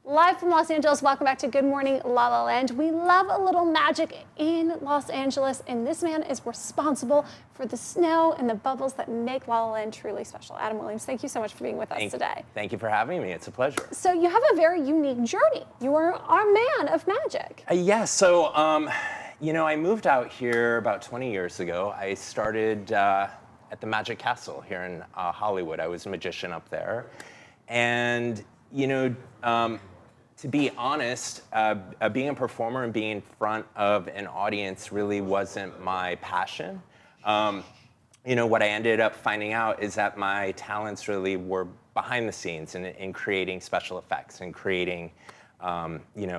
Live from Los Angeles, welcome back to Good Morning LaLa Land. We love a little magic in Los Angeles, and this man is responsible for the snow and the bubbles that make LaLa Land truly special. Adam Williams, thank you so much for being with us today. Thank you for having me. It's a pleasure. So you have a very unique journey. You are our man of magic. So I moved out here about 20 years ago. I started at the Magic Castle here in Hollywood. I was a magician up there. And, to be honest, being a performer and being in front of an audience really wasn't my passion. What I ended up finding out is that my talents really were behind the scenes in creating special effects and creating,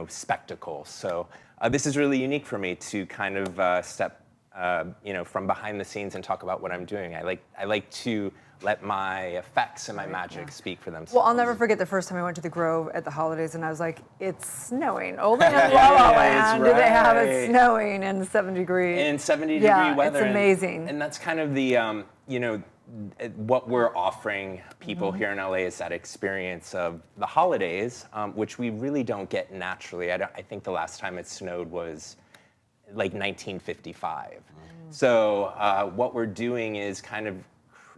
spectacles. So this is really unique for me to kind of step, from behind the scenes and talk about what I'm doing. I like to let my effects and my magic speak for themselves. Well, I'll never forget the first time I went to the Grove at the holidays, and I was like, it's snowing. Only in LaLa Land do they have it snowing in 70-degree. In 70-degree weather. It's amazing. And that's kind of the, what we're offering people here in LA is that experience of the holidays, which we really don't get naturally. I think the last time it snowed was like 1955. So what we're doing is kind of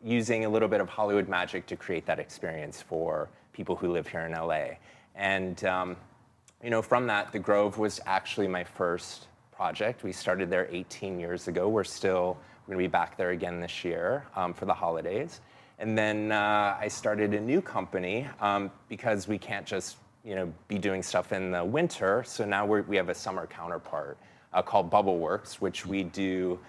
using a little bit of Hollywood magic to create that experience for people who live here in LA. And from that, the Grove was actually my first project. We started there 18 years ago. We're going to be back there again this year for the holidays. And then I started a new company because we can't just be doing stuff in the winter. So now we have a summer counterpart called Bubble Works, which we do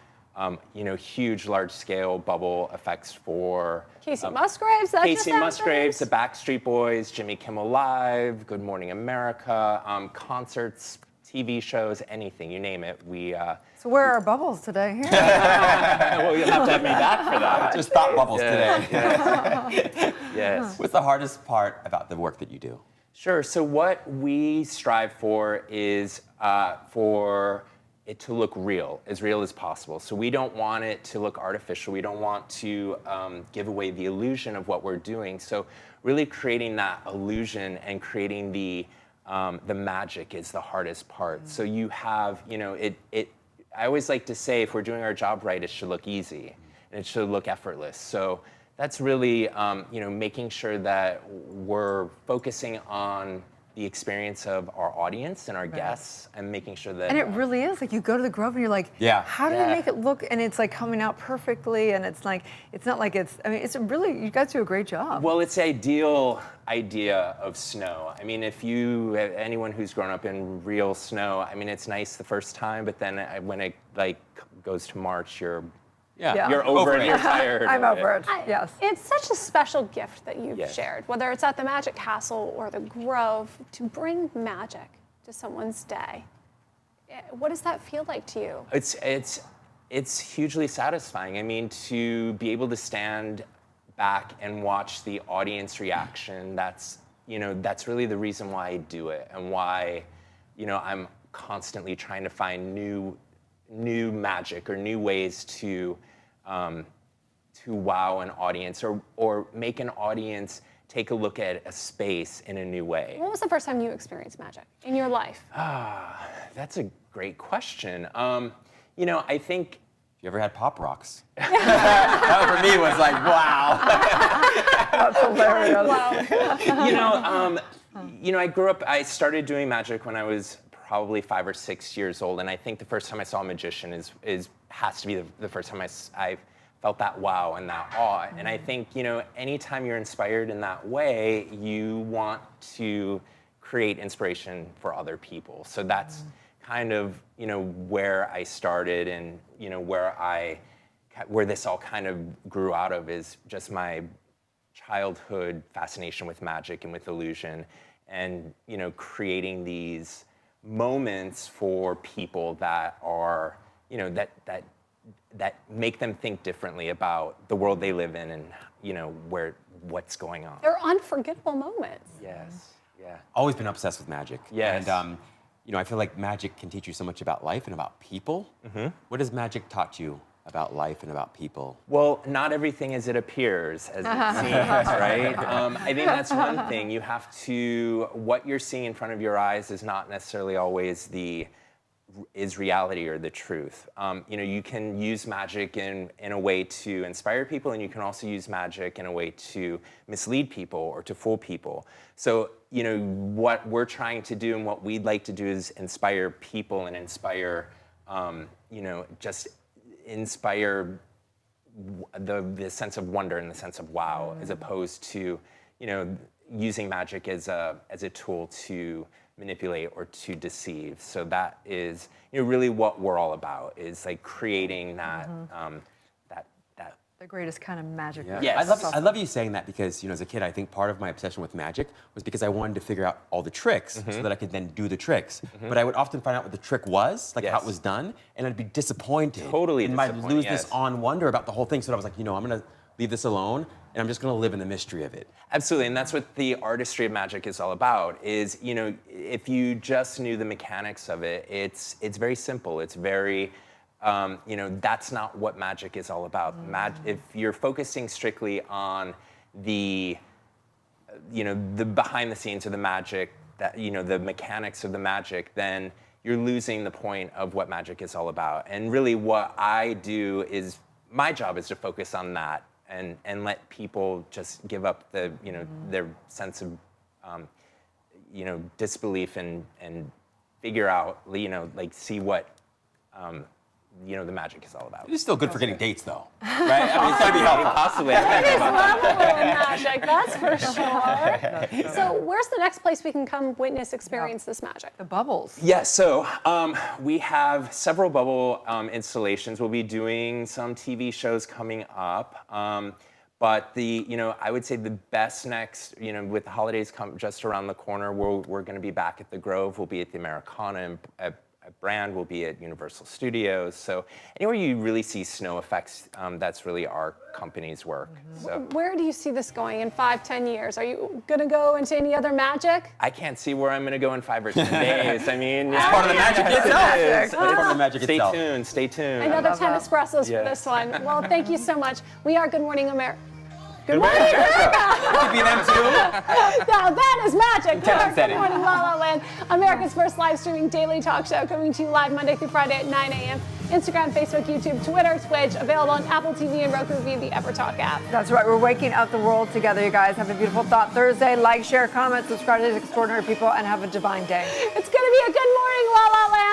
huge, large-scale bubble effects for Casey Musgraves, the Backstreet Boys, Jimmy Kimmel Live, Good Morning America, concerts, TV shows, anything, you name it. So where are our bubbles today? Here? Well, you'll have to have me back for that. Just thought bubbles today. Yes. What's the hardest part about the work that you do? Sure. So what we strive for is for it to look real as possible. So we don't want it to look artificial. We don't want to give away the illusion of what we're doing. So really creating that illusion and creating the magic is the hardest part. So you have, I always like to say, if we're doing our job right, it should look easy and it should look effortless. So that's really, making sure that we're focusing on the experience of our audience and our guests, and making sure that... And it really is, like you go to the Grove and you're like, how do they make it look, and it's like coming out perfectly, and it's like, it's not like it's really, you guys do a great job. Well, it's the ideal idea of snow. I mean, anyone who's grown up in real snow, I mean, it's nice the first time, but then when it goes to March, you're over it. You're tired. I'm over it. Yes. It's such a special gift that you've shared, whether it's at the Magic Castle or the Grove, to bring magic to someone's day. What does that feel like to you? It's hugely satisfying. I mean, to be able to stand back and watch the audience reaction, that's really the reason why I do it, and why, I'm constantly trying to find new magic or new ways to wow an audience or make an audience take a look at a space in a new way. When was the first time you experienced magic in your life? That's a great question. I think... You ever had Pop Rocks? That for me was like, wow. That's hilarious. Wow. I started doing magic when I was probably 5 or 6 years old, and I think the first time I saw a magician has to be the first time I felt that wow and that awe. And I think, anytime you're inspired in that way, you want to create inspiration for other people. So that's kind of, where I started, and, where this all kind of grew out of is just my childhood fascination with magic and with illusion, and, creating these moments for people that are, that make them think differently about the world they live in, and what's going on. They're unforgettable moments. Yes. Yeah. Always been obsessed with magic. Yes. And I feel like magic can teach you so much about life and about people. Mm-hmm. What has magic taught you about life and about people? Well, not everything as it appears, as it seems, right? I think that's one thing. You have to, what you're seeing in front of your eyes is not necessarily always is reality or the truth. You can use magic in a way to inspire people, and you can also use magic in a way to mislead people or to fool people. So, what we're trying to do and what we'd like to do is inspire people and inspire, just inspire the sense of wonder and the sense of wow, as opposed to, using magic as a tool to manipulate or to deceive. So that is really what we're all about, is like creating that The greatest kind of magic. Yeah. Yes. I love you saying that because, as a kid, I think part of my obsession with magic was because I wanted to figure out all the tricks so that I could then do the tricks. But I would often find out what the trick was, like how it was done, and I'd be disappointed. Totally and I'd lose this yes. on wonder about the whole thing. So I was like, I'm going to leave this alone, and I'm just going to live in the mystery of it. Absolutely, and that's what the artistry of magic is all about, is, if you just knew the mechanics of it, it's very simple. It's very, that's not what magic is all about. If you're focusing strictly on the behind the scenes of the magic, that, the mechanics of the magic, then you're losing the point of what magic is all about. And really what I do is, my job is to focus on that and let people just give up the, their sense of, disbelief and figure out, see what, the magic is all about. It's still good for getting dates, though, right? I mean, it's got to be helpful. Possibly. It is lovable magic, that's for sure. So where's the next place we can come witness, experience this magic? The bubbles. Yes, so we have several bubble installations. We'll be doing some TV shows coming up. But I would say the best next, with the holidays just around the corner, we're going to be back at the Grove. We'll be at the Americana at Brand. We'll be at Universal Studios. So anywhere you really see snow effects, that's really our company's work. So Where do you see this going in 5-10 years? Are you going to go into any other magic? I can't see where I'm going to go in 5 or 10 days. I mean, It's part of the magic itself. It is. It's part of the magic Stay itself. tuned. Stay tuned. Another 10 espressos for Yes. this one. Well, thank you so much. We are Good Morning America. Good morning, America! Could be them too. Now that is magic. Talent Good setting. morning, La La Land. America's first live streaming daily talk show, coming to you live Monday through Friday at 9 a.m. Instagram, Facebook, YouTube, Twitter, Twitch, available on Apple TV and Roku via the EverTalk app. That's right. We're waking up the world together, you guys. Have a beautiful Thought Thursday. Like, share, comment, subscribe to these extraordinary people, and have a divine day. It's going to be a good morning, La La Land.